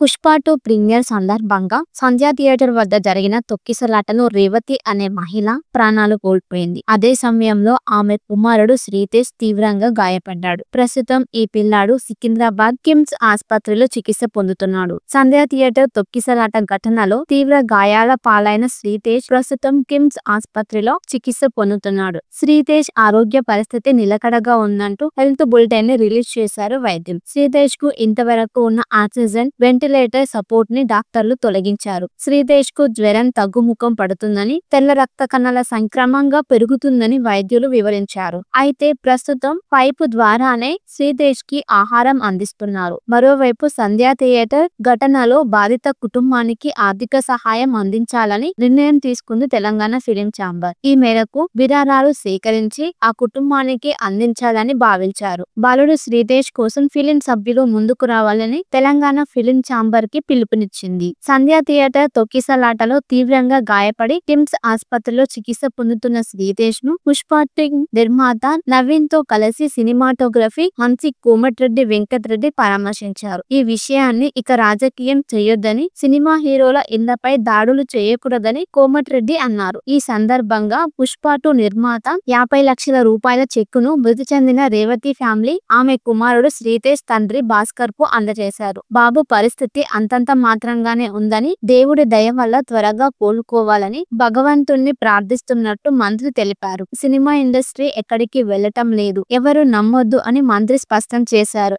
Pushpa 2 premier సందర్భంగా సంధ్య theatre వద్ద జరిగిన తొక్కిసలాటలో రేవతి అనే మహిళ ప్రాణాలు కోల్పోయింది. అదే సమయంలో ఆమె కుమారుడు శ్రీతేజ్ తీవ్రంగా గాయపడ్డాడు. ప్రస్తుతం ఈ పిల్లాడు సికింద్రాబాద్ కిమ్స్ ఆసుపత్రిలో చికిత్స పొందుతున్నాడు. సంధ్య థియేటర్ తొక్కిసలాట ఘటనలో తీవ్ర గాయాల పాలైన శ్రీతేజ్ ప్రస్తుతం కిమ్స్ ఆసుపత్రిలో చికిత్స పొందుతున్నాడు. శ్రీతేజ్ ఆరోగ్య పరిస్థితి నిలకడగా ఉందంటూ హెల్త్ బులెటిన్ ని రిలీజ్ చేశారు వైద్యులు. శ్రీతేజ్ కు ఇంతవరకు ఉన్న ఆక్సిజన్ వెంటిలేటర్ సపోర్ట్ ని డాక్టర్లు తొలగించారు. శ్రీతేజ్ కు జ్వరం తగ్గుముఖం పడుతుందని, తెల్ల రక్త కణాల సంక్రమంగా పెరుగుతుందని వైద్యులు వివరించారు. అయితే ప్రస్తుతం పైపు ద్వారానే శ్రీతేజ్ కి ఆహారం అందిస్తున్నారు. మరోవైపు సంధ్య థియేటర్ ఘటనలో బాధిత కుటుంబానికి ఆర్థిక సహాయం అందించాలని నిర్ణయం తీసుకుంది తెలంగాణ ఫిలిం ఛాంబర్. ఈ మేరకు విరాళాలు సేకరించి ఆ కుటుంబానికి అందించాలని భావించారు. బాలుడు శ్రీతేజ్ కోసం ఫిలిం సభ్యులు ముందుకు రావాలని తెలంగాణ ఫిలిం ఛాంబర్ కి పిలుపునిచ్చింది. సంధ్య థియేటర్ తొక్కిసలాటలో తీవ్రంగా గాయపడి కిమ్స్ ఆసుపత్రిలో చికిత్స పొందుతున్న శ్రీతేజ్ ను పుష్ప 2 నిర్మాత నవీన్ తో కలిసి సినిమాటోగ్రఫీ హన్సి కోమటిరెడ్డి వెంకటరెడ్డి పరామర్శించారు. ఈ విషయాన్ని ఇక రాజకీయం చేయొద్దని, సినిమా హీరోల ఇళ్లపై దాడులు చేయకూడదని కోమటిరెడ్డి అన్నారు. ఈ సందర్భంగా పుష్ప 2 నిర్మాత 50 లక్షల రూపాయల చెక్కును మృతి చెందిన రేవతి ఫ్యామిలీ ఆమె కుమారుడు శ్రీతేజ్ తండ్రి భాస్కర్ కు అందజేశారు. బాబు పరిస్థితి అంతంత మాత్రంగానే ఉందని, దేవుడి దయ వల్ల త్వరగా కోలుకోవాలని భగవంతుణ్ణి ప్రార్థిస్తున్నట్టు మంత్రి తెలిపారు. సినిమా ఇండస్ట్రీ ఎక్కడికి వెళ్లటం లేదు, ఎవరు నమ్మొద్దు అని మంత్రి స్పష్టం చేశారు.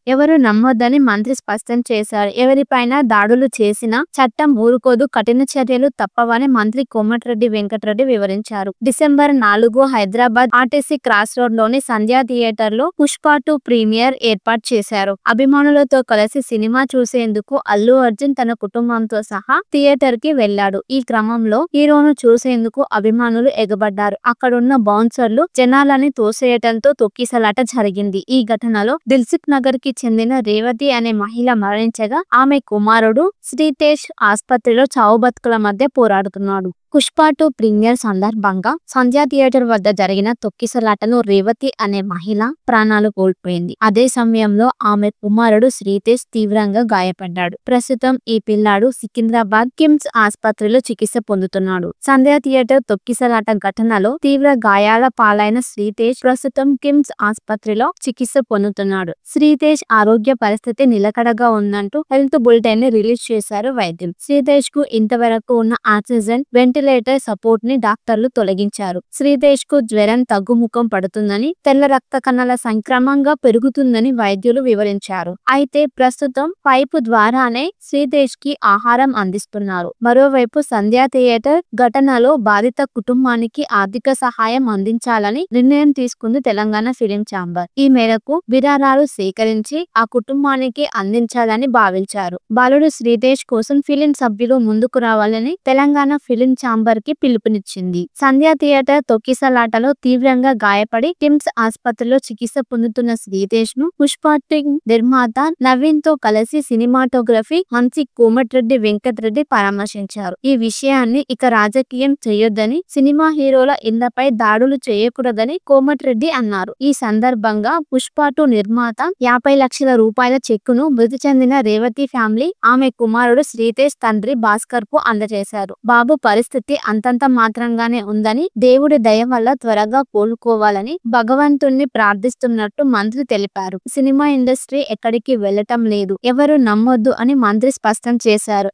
ఎవరిపైన దాడులు చేసినా చట్టం ఊరుకోదు, కఠిన చర్యలు తప్పవని మంత్రి కోమటిరెడ్డి వెంకటరెడ్డి వివరించారు. December 4 Hyderabad RTC cross road లోని సంధ్య థియేటర్ లో పుష్ప 2 ప్రీమియర్ ఏర్పాటు చేశారు. అభిమానులతో కలిసి సినిమా చూసేందుకు అల్లు అర్జున్ తన కుటుంబంతో సహా థియేటర్ కి వెళ్లాడు. ఈ క్రమంలో హీరోను చూసేందుకు అభిమానులు ఎగబడ్డారు. అక్కడున్న బౌన్సర్లు జనాలని తోసేయటంతో తొక్కిసలాట జరిగింది. ఈ ఘటనలో దిల్సుఖ్ నగర్ కి చెందిన రేవతి అనే మహిళ మరణించగా ఆమె కుమారుడు శ్రీతేజ్ ఆసుపత్రిలో చావు బతుకుల మధ్య పోరాడుతున్నాడు. పుష్ప 2 ప్రీమియర్ సందర్భంగా సంధ్య థియేటర్ వద్ద జరిగిన తొక్కిసలాటలో రేవతి అనే మహిళ ప్రాణాలు కోల్పోయింది. అదే సమయంలో ఆమె కుమారుడు శ్రీతేజ్ తీవ్రంగా గాయపడ్డాడు. ప్రస్తుతం ఈ పిల్లాడు సికింద్రాబాద్ కిమ్స్ ఆసుపత్రిలో చికిత్స పొందుతున్నాడు. సంధ్య థియేటర్ తొక్కిసలాట ఘటనలో తీవ్ర గాయాల పాలైన శ్రీతేజ్ ప్రస్తుతం కిమ్స్ ఆసుపత్రిలో చికిత్స పొందుతున్నాడు. శ్రీతేజ్ ఆరోగ్య పరిస్థితి నిలకడగా ఉందంటూ హెల్త్ బులెటిన్ ని రిలీజ్ చేశారు వైద్యులు. శ్రీతేజ్ కు ఇంతవరకు ఉన్న ఆక్సిజన్ వెంటిలేటర్ సపోర్ట్ ని డాక్టర్లు తొలగించారు. శ్రీతేజ్ కు జ్వరం తగ్గుముఖం పడుతుందని, తెల్ల రక్త కణాల సంక్రమంగా పెరుగుతుందని వైద్యులు వివరించారు. అయితే ప్రస్తుతం పైపు ద్వారానే శ్రీతేజ్ కి ఆహారం అందిస్తున్నారు. మరోవైపు సంధ్య థియేటర్ ఘటనలో బాధిత కుటుంబానికి ఆర్థిక సహాయం అందించాలని నిర్ణయం తీసుకుంది తెలంగాణ ఫిలిం ఛాంబర్. ఈ మేరకు విరాళాలు సేకరించి ఆ కుటుంబానికి అందించాలని భావించారు. బాలుడు శ్రీతేజ్ కోసం ఫిలిం సభ్యులు ముందుకు రావాలని తెలంగాణ ఫిలిం ఛాంబర్ కి పిలుపునిచ్చింది. సంధ్య థియేటర్ తొక్కిసలాటలో తీవ్రంగా గాయపడి కిమ్స్ ఆసుపత్రిలో చికిత్స పొందుతున్న శ్రీతేజ్ ను పుష్ప 2 నిర్మాత నవీన్ తో కలిసి సినిమాటోగ్రఫీ హన్సి కోమటిరెడ్డి వెంకటరెడ్డి పరామర్శించారు. ఈ విషయాన్ని ఇక రాజకీయం చేయొద్దని, సినిమా హీరోల ఇళ్లపై దాడులు చేయకూడదని కోమటిరెడ్డి అన్నారు. ఈ సందర్భంగా పుష్ప 2 నిర్మాత 50 లక్షల రూపాయల చెక్కును మృతి చెందిన రేవతి ఫ్యామిలీ ఆమె కుమారుడు శ్రీతేజ్ తండ్రి భాస్కర్ కు అందజేశారు. బాబు పరిస్థితి అంతంత మాత్రంగానే ఉందని, దేవుడి దయ వల్ల త్వరగా కోలుకోవాలని భగవంతుణ్ణి ప్రార్థిస్తున్నట్టు మంత్రి తెలిపారు. సినిమా ఇండస్ట్రీ ఎక్కడికి వెళ్లటం లేదు, ఎవరు నమ్మొద్దు అని మంత్రి స్పష్టం చేశారు.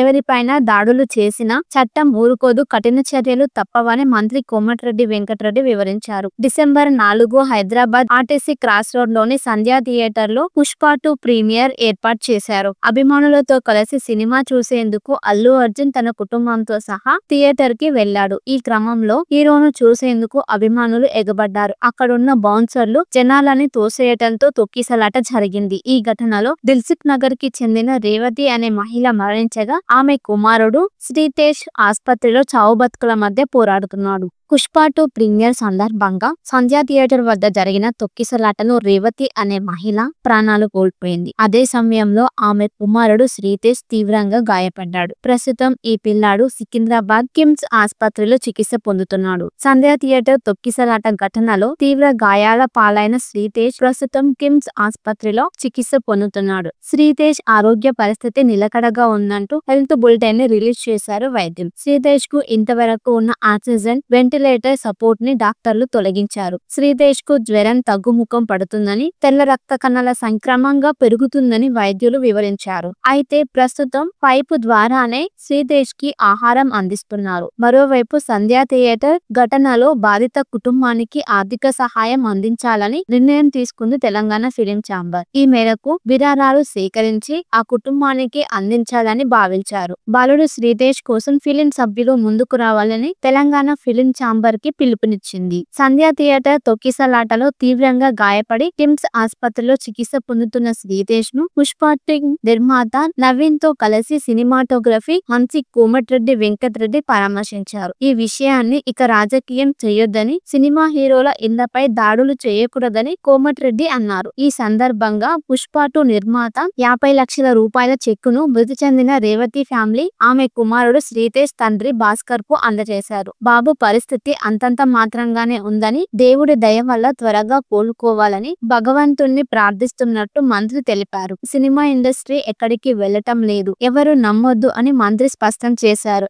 ఎవరిపైన దాడులు చేసినా చట్టం ఊరుకోదు, కఠిన చర్యలు తప్పవని మంత్రి కోమటిరెడ్డి వెంకటరెడ్డి వివరించారు. December 4 Hyderabad RTC cross road లోని సంధ్య థియేటర్ లో పుష్ప 2 ప్రీమియర్ ఏర్పాటు చేశారు. అభిమానులతో కలిసి సినిమా చూసేందుకు అల్లు అర్జున్ తన కుటుంబంతో సహా థియేటర్ కి వెళ్లాడు. ఈ క్రమంలో హీరోను చూసేందుకు అభిమానులు ఎగబడ్డారు. అక్కడున్న బౌన్సర్లు జనాలని తోసేయటంతో తొక్కిసలాట జరిగింది. ఈ ఘటనలో దిల్సుఖ్ నగర్ కి చెందిన రేవతి అనే మహిళ మరణించగా ఆమె కుమారుడు శ్రీతేజ్ ఆసుపత్రిలో చావు బతుకుల మధ్య పోరాడుతున్నాడు. పుష్ప 2 ప్రీమియర్ సందర్భంగా సంధ్య థియేటర్ వద్ద జరిగిన తొక్కిసలాటలో రేవతి అనే మహిళ ప్రాణాలు కోల్పోయింది. అదే సమయంలో ఆమె కుమారుడు శ్రీతేజ్ తీవ్రంగా గాయపడ్డాడు. ప్రస్తుతం ఈ పిల్లాడు సికింద్రాబాద్ కిమ్స్ ఆసుపత్రిలో చికిత్స పొందుతున్నాడు. సంధ్య థియేటర్ తొక్కిసలాట ఘటనలో తీవ్ర గాయాల పాలైన శ్రీతేజ్ ప్రస్తుతం కిమ్స్ ఆసుపత్రిలో చికిత్స పొందుతున్నాడు. శ్రీతేజ్ ఆరోగ్య పరిస్థితి నిలకడగా ఉందంటూ హెల్త్ బులెటిన్ ని రిలీజ్ చేశారు వైద్యం. శ్రీతేజ్ కు ఇంతవరకు ఉన్న ఆక్సిజన్ వెంటిలేటర్ సపోర్ట్ ని డాక్టర్లు తొలగించారు. శ్రీతేజ్ కు జ్వరం తగ్గుముఖం పడుతుందని, తెల్ల రక్త కణాల సంక్రమంగా పెరుగుతుందని వైద్యులు వివరించారు. అయితే ప్రస్తుతం పైపు ద్వారానే శ్రీతేజ్ కి ఆహారం అందిస్తున్నారు. మరోవైపు సంధ్య థియేటర్ ఘటనలో బాధిత కుటుంబానికి ఆర్థిక సహాయం అందించాలని నిర్ణయం తీసుకుంది తెలంగాణ ఫిలిం ఛాంబర్. ఈ మేరకు విరాళాలు సేకరించి ఆ కుటుంబానికి అందించాలని భావించారు. బాలుడు శ్రీతేజ్ కోసం ఫిలిం సభ్యులు ముందుకు రావాలని తెలంగాణ ఫిలిం ఛాంబర్ కి పిలుపునిచ్చింది. సంధ్య థియేటర్ తొక్కిసలాటలో తీవ్రంగా గాయపడి కిమ్స్ ఆసుపత్రిలో చికిత్స పొందుతున్న శ్రీతేజ్ ను పుష్ప 2 నిర్మాత నవీన్ తో కలిసి సినిమాటోగ్రఫీ హన్సి కోమటిరెడ్డి వెంకటరెడ్డి పరామర్శించారు. ఈ విషయాన్ని ఇక రాజకీయం చేయొద్దని, సినిమా హీరోల ఇళ్లపై దాడులు చేయకూడదని కోమటిరెడ్డి అన్నారు. ఈ సందర్భంగా పుష్ప 2 నిర్మాత 50 లక్షల రూపాయల చెక్కును మృతి చెందిన రేవతి ఫ్యామిలీ, ఆమె కుమారుడు శ్రీతేజ్ తండ్రి భాస్కర్ కు అందజేశారు. బాబు పరిస్థితి అంతంత మాత్రంగానే ఉందని, దేవుడి దయ వల్ల త్వరగా కోలుకోవాలని భగవంతుణ్ణి ప్రార్థిస్తున్నట్టు మంత్రి తెలిపారు. సినిమా ఇండస్ట్రీ ఎక్కడికి వెళ్లటం లేదు, ఎవరు నమ్మొద్దు అని మంత్రి స్పష్టం చేశారు.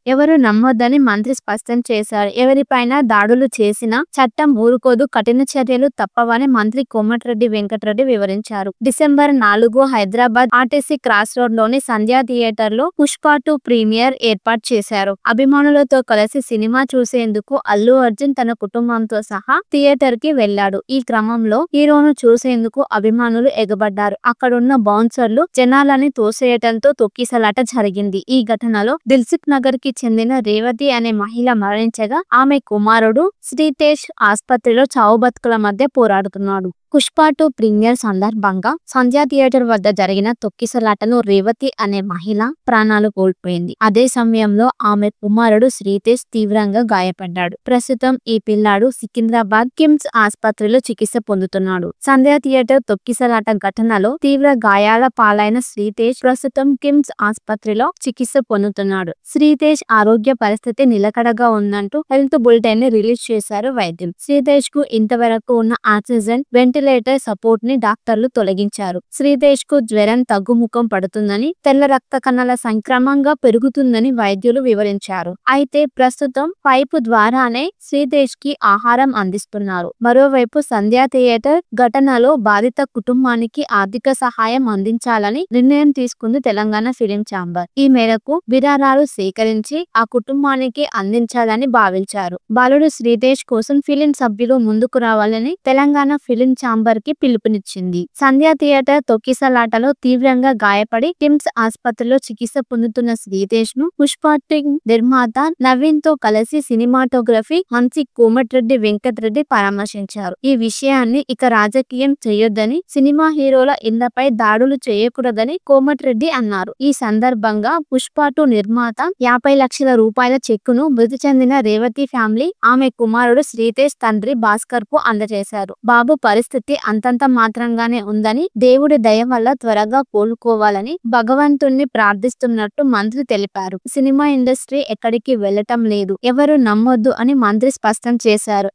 ఎవరిపైన దాడులు చేసినా చట్టం ఊరుకోదు, కఠిన చర్యలు తప్పవని మంత్రి కోమటిరెడ్డి వెంకటరెడ్డి వివరించారు. December 4 Hyderabad RTC cross road లోని సంధ్య థియేటర్ లో పుష్ప 2 ప్రీమియర్ ఏర్పాటు చేశారు. అభిమానులతో కలిసి సినిమా చూసేందుకు అల్లు అర్జున్ తన కుటుంబంతో సహా థియేటర్ కి వెళ్లాడు. ఈ క్రమంలో హీరోను చూసేందుకు అభిమానులు ఎగబడ్డారు. అక్కడున్న బౌన్సర్లు జనాలని తోసేయటంతో తొక్కిసలాట జరిగింది. ఈ ఘటనలో దిల్సుఖ్ నగర్ కి చెందిన రేవతి అనే మహిళ మరణించగా, ఆమె కుమారుడు శ్రీతేజ్ ఆసుపత్రిలో చావు బతుకుల మధ్య పోరాడుతున్నాడు. పుష్ప 2 ప్రీమియర్ సందర్భంగా సంధ్య థియేటర్ వద్ద జరిగిన తొక్కిసలాటలో రేవతి అనే మహిళ ప్రాణాలు కోల్పోయింది. అదే సమయంలో ఆమె కుమారుడు శ్రీతేజ్ తీవ్రంగా గాయపడ్డాడు. ప్రస్తుతం ఈ పిల్లాడు సికింద్రాబాద్ కిమ్స్ ఆసుపత్రిలో చికిత్స పొందుతున్నాడు. సంధ్య థియేటర్ తొక్కిసలాట ఘటనలో తీవ్ర గాయాల పాలైన శ్రీతేజ్ ప్రస్తుతం కిమ్స్ ఆసుపత్రిలో చికిత్స పొందుతున్నాడు. శ్రీతేజ్ ఆరోగ్య పరిస్థితి నిలకడగా ఉందంటూ హెల్త్ బులెటిన్ ని రిలీజ్ చేశారు వైద్యం. శ్రీతేజ్ కు ఇంతవరకు ఉన్న ఆక్సిజన్ వెంటిలేటర్ సపోర్ట్ ని డాక్టర్లు తొలగించారు. శ్రీతేజ్ కు జ్వరం తగ్గుముఖం పడుతుందని, తెల్ల రక్త కణాల సంక్రమంగా పెరుగుతుందని వైద్యులు వివరించారు. అయితే ప్రస్తుతం పైపు ద్వారానే శ్రీతేజ్ కి ఆహారం అందిస్తున్నారు. మరోవైపు సంధ్య థియేటర్ ఘటనలో బాధిత కుటుంబానికి ఆర్థిక సహాయం అందించాలని నిర్ణయం తీసుకుంది తెలంగాణ ఫిలిం ఛాంబర్. ఈ మేరకు విరాళాలు సేకరించి ఆ కుటుంబానికి అందించాలని భావించారు. బాలుడు శ్రీతేజ్ కోసం ఫిలిం సభ్యులు ముందుకు రావాలని తెలంగాణ ఫిలిం ఛాంబర్ కి పిలుపునిచ్చింది. సంధ్య థియేటర్ తొక్కిసలాటలో తీవ్రంగా గాయపడి కిమ్స్ ఆసుపత్రిలో చికిత్స పొందుతున్న శ్రీతేజ్ ను పుష్ప 2 నిర్మాత నవీన్ తో కలిసి సినిమాటోగ్రఫీ హన్సి కోమటిరెడ్డి వెంకటరెడ్డి పరామర్శించారు. ఈ విషయాన్ని ఇక రాజకీయం చేయొద్దని, సినిమా హీరోల ఇళ్లపై దాడులు చేయకూడదని కోమటిరెడ్డి అన్నారు. ఈ సందర్భంగా పుష్ప 2 నిర్మాత 50 లక్షల రూపాయల చెక్కును మృతి చెందిన రేవతి ఫ్యామిలీ, ఆమె కుమారుడు శ్రీతేజ్ తండ్రి భాస్కర్ కు అందజేశారు. బాబు పరిస్థితి అంతంత మాత్రంగానే ఉందని, దేవుడి దయ వల్ల త్వరగా కోలుకోవాలని భగవంతుణ్ణి ప్రార్థిస్తున్నట్టు మంత్రి తెలిపారు. సినిమా ఇండస్ట్రీ ఎక్కడికి వెళ్లటం లేదు, ఎవరు నమ్మొద్దు అని మంత్రి స్పష్టం చేశారు.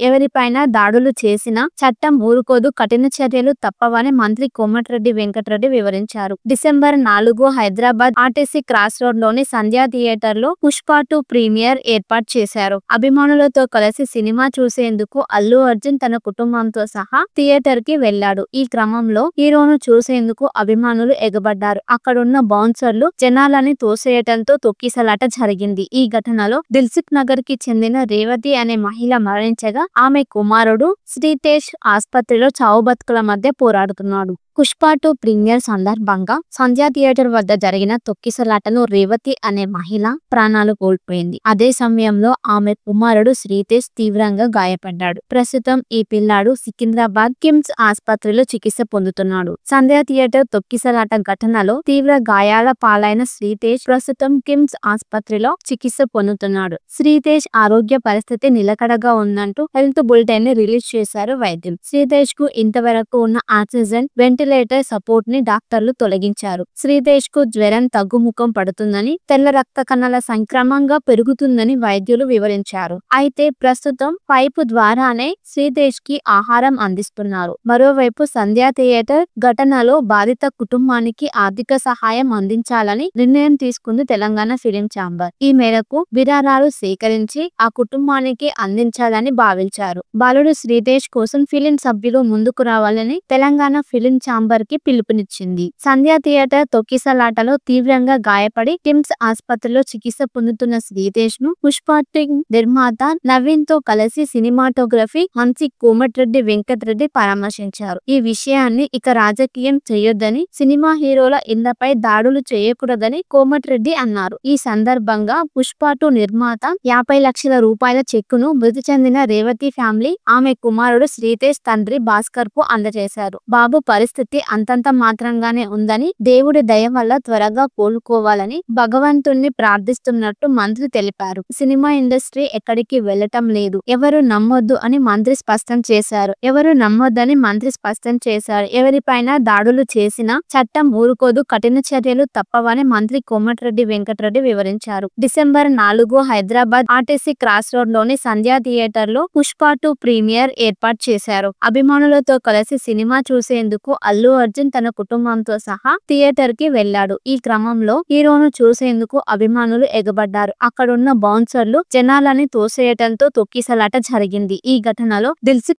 ఎవరిపైన దాడులు చేసినా చట్టం ఊరుకోదు, కఠిన చర్యలు తప్పవని మంత్రి కోమటిరెడ్డి వెంకటరెడ్డి వివరించారు. December 4 Hyderabad RTC cross road లోని సంధ్య థియేటర్ లో పుష్ప 2 ప్రీమియర్ ఏర్పాటు చేశారు. అభిమానులతో కలిసి సినిమా చూసేందుకు అల్లు అర్జున్ తన కుటుంబంతో సహా థియేటర్ కి వెళ్లాడు. ఈ క్రమంలో హీరోను చూసేందుకు అభిమానులు ఎగబడ్డారు. అక్కడున్న బౌన్సర్లు జనాలని తోసేయటంతో తొక్కిసలాట జరిగింది. ఈ ఘటనలో దిల్సుఖ్ నగర్ కి చెందిన రేవతి అనే మహిళ మరణించగా, ఆమె కుమారుడు శ్రీతేజ్ ఆసుపత్రిలో చావు బతుకుల మధ్య పోరాడుతున్నాడు. పుష్ప 2 ప్రీమియర్ సందర్భంగా సంధ్య థియేటర్ వద్ద జరిగిన తొక్కిసలాటలో రేవతి అనే మహిళ ప్రాణాలు కోల్పోయింది. అదే సమయంలో ఆమె కుమారుడు శ్రీతేజ్ తీవ్రంగా గాయపడ్డాడు. ప్రస్తుతం ఈ పిల్లాడు సికింద్రాబాద్ కిమ్స్ ఆసుపత్రిలో చికిత్స పొందుతున్నాడు. సంధ్య థియేటర్ తొక్కిసలాట ఘటనలో తీవ్ర గాయాల పాలైన శ్రీతేజ్ ప్రస్తుతం కిమ్స్ ఆసుపత్రిలో చికిత్స పొందుతున్నాడు. శ్రీతేజ్ ఆరోగ్య పరిస్థితి నిలకడగా ఉందంటూ హెల్త్ బులెటిన్ ని రిలీజ్ చేశారు వైద్యులు. శ్రీతేజ్ కు ఇంతవరకు ఉన్న ఆక్సిజన్ వెంటిలేటర్ సపోర్ట్ ని డాక్టర్లు తొలగించారు. శ్రీతేజ్ కు జ్వరం తగ్గుముఖం పడుతుందని, తెల్ల రక్త కణాల సంక్రమంగా పెరుగుతుందని వైద్యులు వివరించారు. అయితే ప్రస్తుతం పైపు ద్వారానే శ్రీతేజ్ కి ఆహారం అందిస్తున్నారు. మరోవైపు సంధ్య థియేటర్ ఘటనలో బాధిత కుటుంబానికి ఆర్థిక సహాయం అందించాలని నిర్ణయం తీసుకుంది తెలంగాణ ఫిలిం ఛాంబర్. ఈ మేరకు విరాళాలు సేకరించి ఆ కుటుంబానికి అందించాలని భావించారు. బాలుడు శ్రీతేజ్ కోసం ఫిలిం సభ్యులు ముందుకు రావాలని తెలంగాణ ఫిలిం ఛాంబర్ కి పిలుపునిచ్చింది. సంధ్య థియేటర్ తొక్కిసలాటలో తీవ్రంగా గాయపడి కిమ్స్ ఆసుపత్రిలో చికిత్స పొందుతున్న శ్రీతేజ్ ను పుష్ప నిర్మాత నవీన్ తో కలిసి సినిమాటోగ్రఫీ హన్సి కోమటిరెడ్డి వెంకటరెడ్డి పరామర్శించారు. ఈ విషయాన్ని ఇక రాజకీయం చేయొద్దని, సినిమా హీరోల ఇళ్లపై దాడులు చేయకూడదని కోమటిరెడ్డి అన్నారు. ఈ సందర్భంగా పుష్ప నిర్మాత 50 లక్షల రూపాయల చెక్కును మృతి చెందిన రేవతి ఫ్యామిలీ ఆమె కుమారుడు శ్రీతేజ్ తండ్రి భాస్కర్ కు అందజేశారు. బాబు పరిస్థితి అంతంత మాత్రంగానే ఉందని, దేవుడి దయ వల్ల త్వరగా కోలుకోవాలని భగవంతుణ్ణి ప్రార్థిస్తున్నట్టు మంత్రి తెలిపారు. సినిమా ఇండస్ట్రీ ఎక్కడికి వెళ్లటం లేదు, ఎవరు నమ్మొద్దు అని మంత్రి స్పష్టం చేశారు. ఎవరిపైన దాడులు చేసినా చట్టం ఊరుకోదు, కఠిన చర్యలు తప్పవని మంత్రి కోమటిరెడ్డి వెంకటరెడ్డి వివరించారు. December 4 Hyderabad RTC cross road లోని సంధ్య థియేటర్ లో పుష్ప 2 ప్రీమియర్ ఏర్పాటు చేశారు. అభిమానులతో కలిసి సినిమా చూసేందుకు అల్లు అర్జున్ తన కుటుంబంతో సహా థియేటర్ కి వెళ్లాడు. ఈ క్రమంలో హీరోను చూసేందుకు అభిమానులు ఎగబడ్డారు. అక్కడున్న బౌన్సర్లు జనాలని తోసేయటంతో తొక్కిసలాట జరిగింది. ఈ ఘటనలో దిల్సుఖ్